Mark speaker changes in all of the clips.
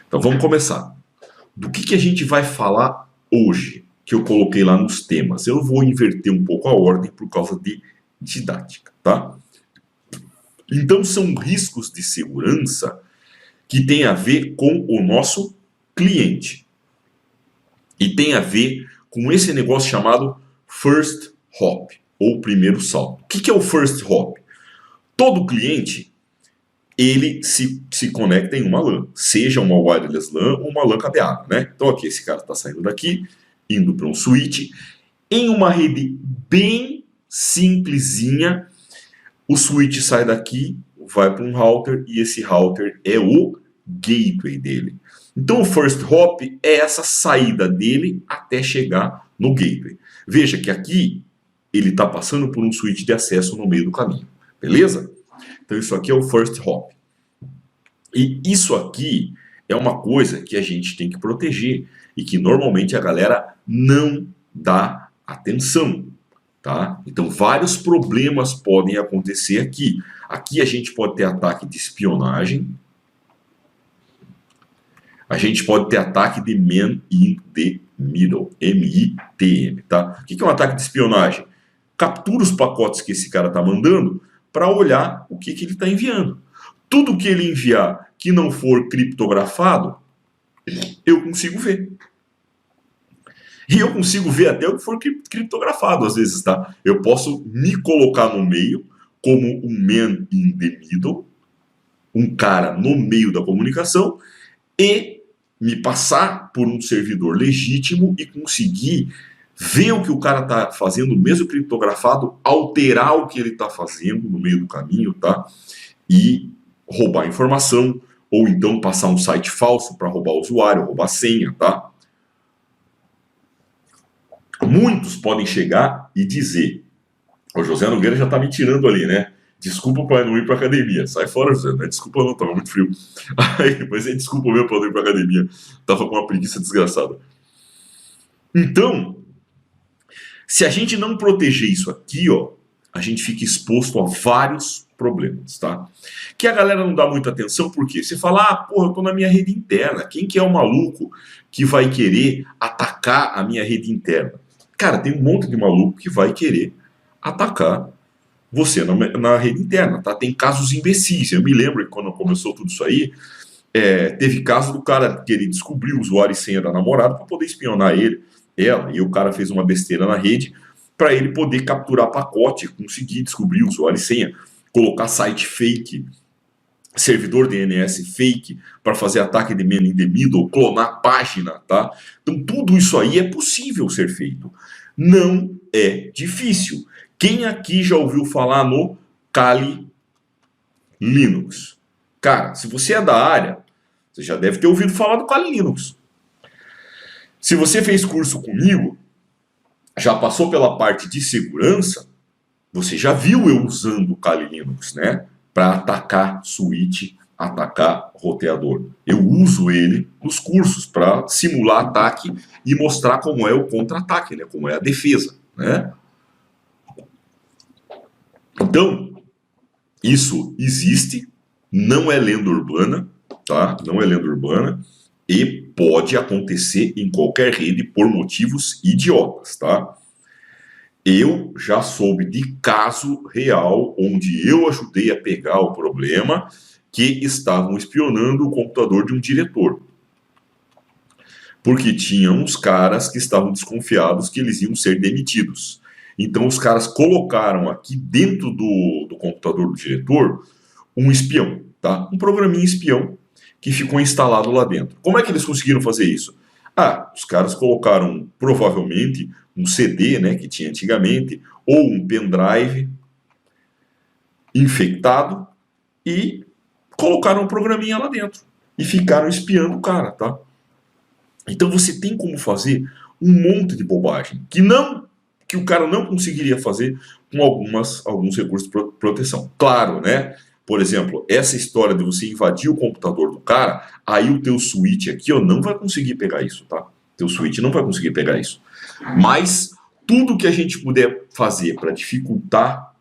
Speaker 1: Então vamos começar. Do que a gente vai falar hoje, que eu coloquei lá nos temas? Eu vou inverter um pouco a ordem por causa de didática, tá? Então são riscos de segurança que tem a ver com o nosso cliente. E tem a ver com esse negócio chamado first hop, ou primeiro salto. O que é o first hop? Todo cliente, ele se conecta em uma LAN, seja uma wireless LAN ou uma LAN cabeada, né? Então aqui esse cara está saindo daqui, indo para um switch, em uma rede bem simplesinha. O switch sai daqui, vai para um router, e esse router é o gateway dele. Então o first hop é essa saída dele até chegar no gateway. Veja que aqui ele está passando por um switch de acesso no meio do caminho, beleza? Então isso aqui é o first hop. E isso aqui é uma coisa que a gente tem que proteger e que normalmente a galera não dá atenção, tá? Então vários problemas podem acontecer aqui. Aqui a gente pode ter ataque de espionagem, a gente pode ter ataque de man in the middle, M-I-T-M, tá? O que é um ataque de espionagem? Captura os pacotes que esse cara está mandando para olhar o que ele está enviando. Tudo que ele enviar que não for criptografado, eu consigo ver. E eu consigo ver até o que for criptografado às vezes, tá? Eu posso me colocar no meio como um man in the middle, um cara no meio da comunicação, e me passar por um servidor legítimo e conseguir ver o que o cara está fazendo, mesmo criptografado, alterar o que ele está fazendo no meio do caminho, tá? E roubar informação, ou então passar um site falso para roubar o usuário, roubar a senha, tá? Muitos podem chegar e dizer: o José Nogueira já está me tirando ali, né? Desculpa para não ir para academia. Sai fora, José. Não é desculpa não, tava muito frio. Aí, mas é desculpa mesmo para não ir para academia. Tava com uma preguiça desgraçada. Então, se a gente não proteger isso aqui, ó, a gente fica exposto a vários problemas, tá? Que a galera não dá muita atenção, porque você fala: ah, porra, eu tô na minha rede interna. Quem que é o maluco que vai querer atacar a minha rede interna? Cara, tem um monte de maluco que vai querer atacar você na rede interna, tá? Tem casos imbecis. Eu me lembro que quando começou tudo isso aí, teve caso do cara querer descobrir o usuário e senha da namorada para poder espionar ela, e o cara fez uma besteira na rede para ele poder capturar pacote, conseguir descobrir o usuário e senha, colocar site fake, servidor DNS fake para fazer ataque de man in the middle, clonar página, tá? Então tudo isso aí é possível ser feito. Não é difícil. Quem aqui já ouviu falar no Kali Linux? Cara, se você é da área, você já deve ter ouvido falar do Kali Linux. Se você fez curso comigo, já passou pela parte de segurança, você já viu eu usando o Kali Linux, né? Para atacar switch, atacar roteador. Eu uso ele nos cursos para simular ataque e mostrar como é o contra-ataque, né? Como é a defesa, né? Então, isso existe, não é lenda urbana, tá? Não é lenda urbana e pode acontecer em qualquer rede por motivos idiotas, tá? Eu já soube de caso real onde eu ajudei a pegar o problema, que estavam espionando o computador de um diretor. Porque tinha uns caras que estavam desconfiados que eles iam ser demitidos. Então os caras colocaram aqui dentro do computador do diretor um espião, tá? Um programinha espião que ficou instalado lá dentro. Como é que eles conseguiram fazer isso? Ah, os caras colocaram provavelmente um CD, né, que tinha antigamente, ou um pendrive infectado e colocaram um programinha lá dentro e ficaram espiando o cara, tá? Então você tem como fazer um monte de bobagem que o cara não conseguiria fazer com alguns recursos de proteção. Claro, né? Por exemplo, essa história de você invadir o computador do cara, aí o teu switch aqui, ó, não vai conseguir pegar isso, tá? Teu switch não vai conseguir pegar isso. Mas tudo que a gente puder fazer para dificultar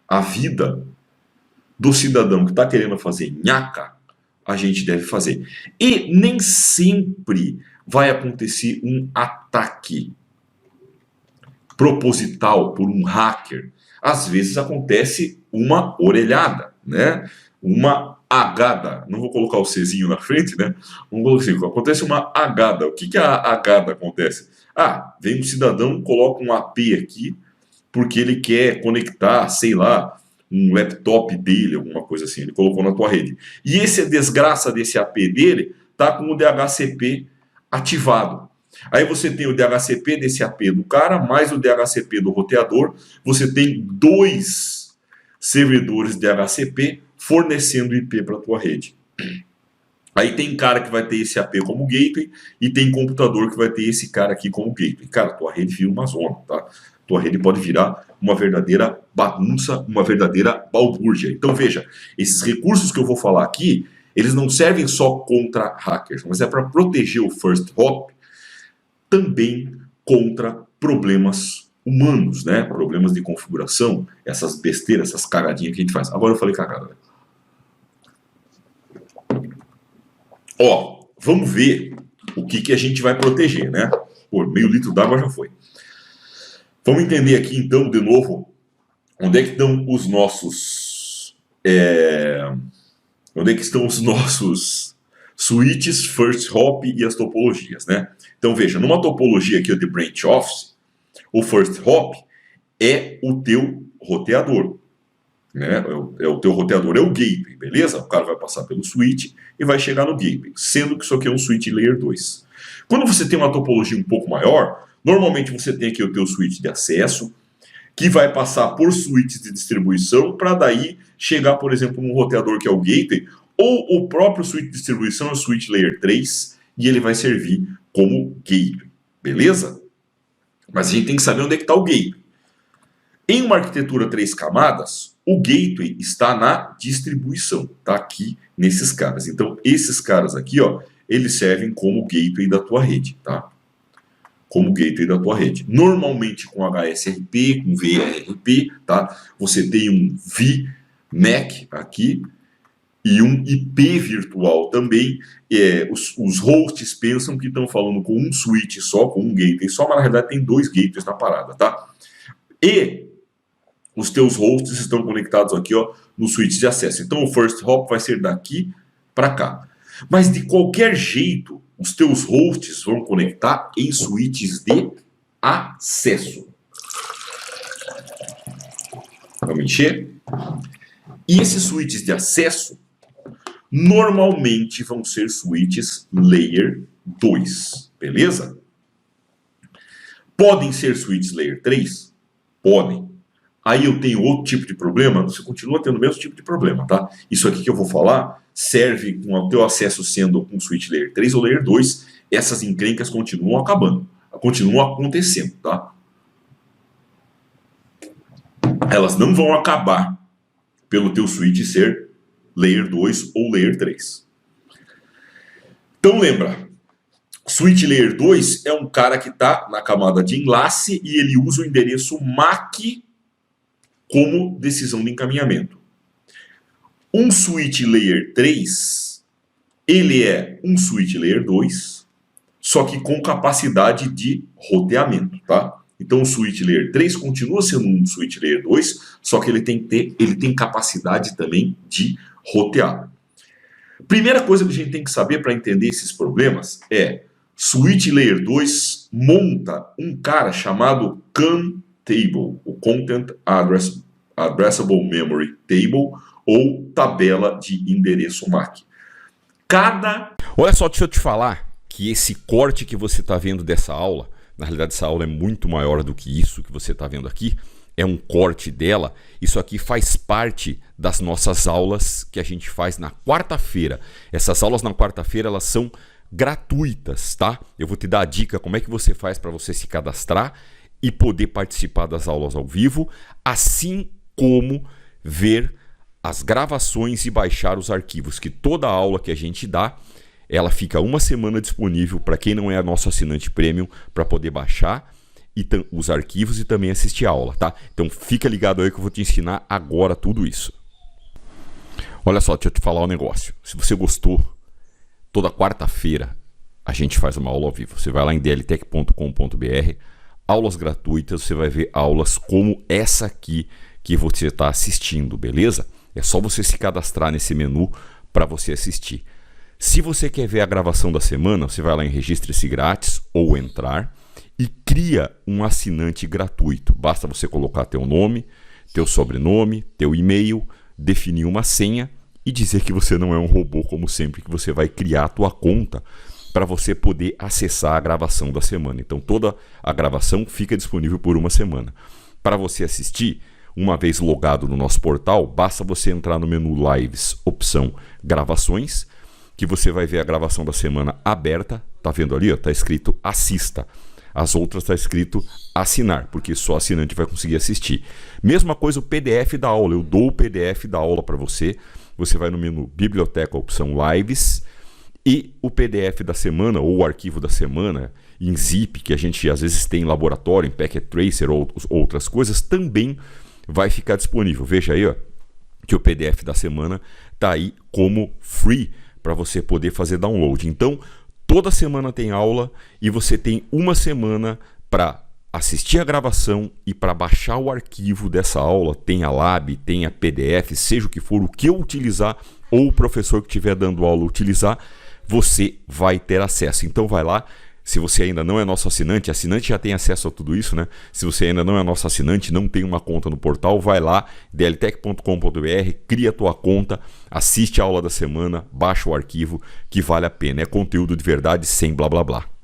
Speaker 1: a vida do cidadão que está querendo fazer nhaca, a gente deve fazer. E nem sempre vai acontecer um ataque proposital por um hacker. Às vezes acontece uma orelhada, né? Uma agada. Não vou colocar o Czinho na frente, né? Vamos colocar assim, acontece uma agada. O que a agada acontece? Ah, vem um cidadão, coloca um AP aqui, porque ele quer conectar, sei lá, um laptop dele, alguma coisa assim. Ele colocou na tua rede. E esse desgraça desse AP dele tá com o DHCP ativado. Aí você tem o DHCP desse AP do cara, mais o DHCP do roteador. Você tem 2 servidores DHCP fornecendo IP para a tua rede. Aí tem cara que vai ter esse AP como gateway e tem computador que vai ter esse cara aqui como gateway. Cara, tua rede vira uma zona, tá? Tua rede pode virar uma verdadeira bagunça, uma verdadeira balbúrdia. Então veja, esses recursos que eu vou falar aqui, eles não servem só contra hackers, mas é para proteger o first hop também contra problemas humanos, né? Problemas de configuração, essas besteiras, essas cagadinhas que a gente faz. Agora eu falei cagada, né? Ó, vamos ver o que a gente vai proteger, né? Pô, meio litro d'água já foi. Vamos entender aqui, então, de novo, onde é que estão os nossos... onde é que estão os nossos switches, first hop e as topologias, né? Então, veja, numa topologia aqui de branch office, o first hop é o teu roteador, né? O teu roteador é o gateway, beleza? O cara vai passar pelo switch e vai chegar no gateway, sendo que isso aqui é um switch layer 2. Quando você tem uma topologia um pouco maior, normalmente você tem aqui o teu switch de acesso, que vai passar por switches de distribuição para daí chegar, por exemplo, num roteador que é o gateway, ou o próprio switch de distribuição é o switch layer 3 e ele vai servir como gateway, beleza? Mas a gente tem que saber onde é que está o gateway. Em uma arquitetura 3 camadas, o gateway está na distribuição, tá aqui nesses caras. Então, esses caras aqui, ó, eles servem como gateway da tua rede, tá? Como gateway da tua rede. Normalmente com HSRP, com VRP, tá? Você tem um VNAC aqui e um IP virtual também. Os hosts pensam que estão falando com um switch só, com um gateway só, mas na realidade tem 2 gateways na parada, tá? E os teus hosts estão conectados aqui, ó, no switch de acesso. Então o first hop vai ser daqui para cá. Mas de qualquer jeito, os teus hosts vão conectar em switches de acesso. Vamos encher? E esses switches de acesso normalmente vão ser switches layer 2, beleza? Podem ser switches layer 3? Podem. Aí eu tenho outro tipo de problema, você continua tendo o mesmo tipo de problema, tá? Isso aqui que eu vou falar serve com o teu acesso sendo com switch layer 3 ou layer 2, essas encrencas continuam acabando, continuam acontecendo, tá? Elas não vão acabar pelo teu switch ser layer 2 ou layer 3. Então lembra, switch layer 2 é um cara que está na camada de enlace e ele usa o endereço MAC como decisão de encaminhamento. Um switch layer 3, ele é um switch layer 2, só que com capacidade de roteamento, tá? Então o switch layer 3 continua sendo um switch layer 2, só que ele tem capacidade também de rotear. Primeira coisa que a gente tem que saber para entender esses problemas é switch layer 2 monta um cara chamado CAN Table, o Content Addressable Memory Table, ou tabela de endereço MAC.
Speaker 2: Olha só, deixa eu te falar que esse corte que você está vendo dessa aula, na realidade essa aula é muito maior do que isso que você está vendo aqui, é um corte dela. Isso aqui faz parte das nossas aulas que a gente faz na quarta-feira. Essas aulas na quarta-feira, elas são gratuitas, tá? Eu vou te dar a dica como é que você faz para você se cadastrar e poder participar das aulas ao vivo, assim como ver as gravações e baixar os arquivos, que toda aula que a gente dá, ela fica uma semana disponível para quem não é nosso assinante premium, para poder baixar os arquivos e também assistir a aula, tá? Então fica ligado aí que eu vou te ensinar agora tudo isso. Olha só, deixa eu te falar um negócio. Se você gostou, toda quarta-feira a gente faz uma aula ao vivo. Você vai lá em dltech.com.br, aulas gratuitas, você vai ver aulas como essa aqui que você está assistindo, beleza? É só você se cadastrar nesse menu para você assistir. Se você quer ver a gravação da semana, você vai lá em Registre-se Grátis ou entrar e cria um assinante gratuito. Basta você colocar teu nome, teu sobrenome, teu e-mail, definir uma senha e dizer que você não é um robô, como sempre, que você vai criar a tua conta para você poder acessar a gravação da semana. Então toda a gravação fica disponível por uma semana. Para você assistir, uma vez logado no nosso portal, basta você entrar no menu Lives, opção Gravações, que você vai ver a gravação da semana aberta. Tá vendo ali? Está escrito Assista. As outras está escrito Assinar, porque só assinante vai conseguir assistir. Mesma coisa o PDF da aula. Eu dou o PDF da aula para você. Você vai no menu Biblioteca, opção Lives, e o PDF da semana ou o arquivo da semana em zip, que a gente às vezes tem em laboratório, em Packet Tracer ou outras coisas, também vai ficar disponível. Veja aí, ó, que o PDF da semana está aí como free para você poder fazer download. Então, toda semana tem aula e você tem uma semana para assistir a gravação e para baixar o arquivo dessa aula. Tem a lab, tem a PDF, seja o que for, o que eu utilizar ou o professor que estiver dando aula utilizar, você vai ter acesso. Então vai lá. Se você ainda não é nosso assinante já tem acesso a tudo isso, né? Se você ainda não é nosso assinante, não tem uma conta no portal, vai lá, dltech.com.br, cria a tua conta, assiste a aula da semana, baixa o arquivo, que vale a pena. É conteúdo de verdade, sem blá blá blá.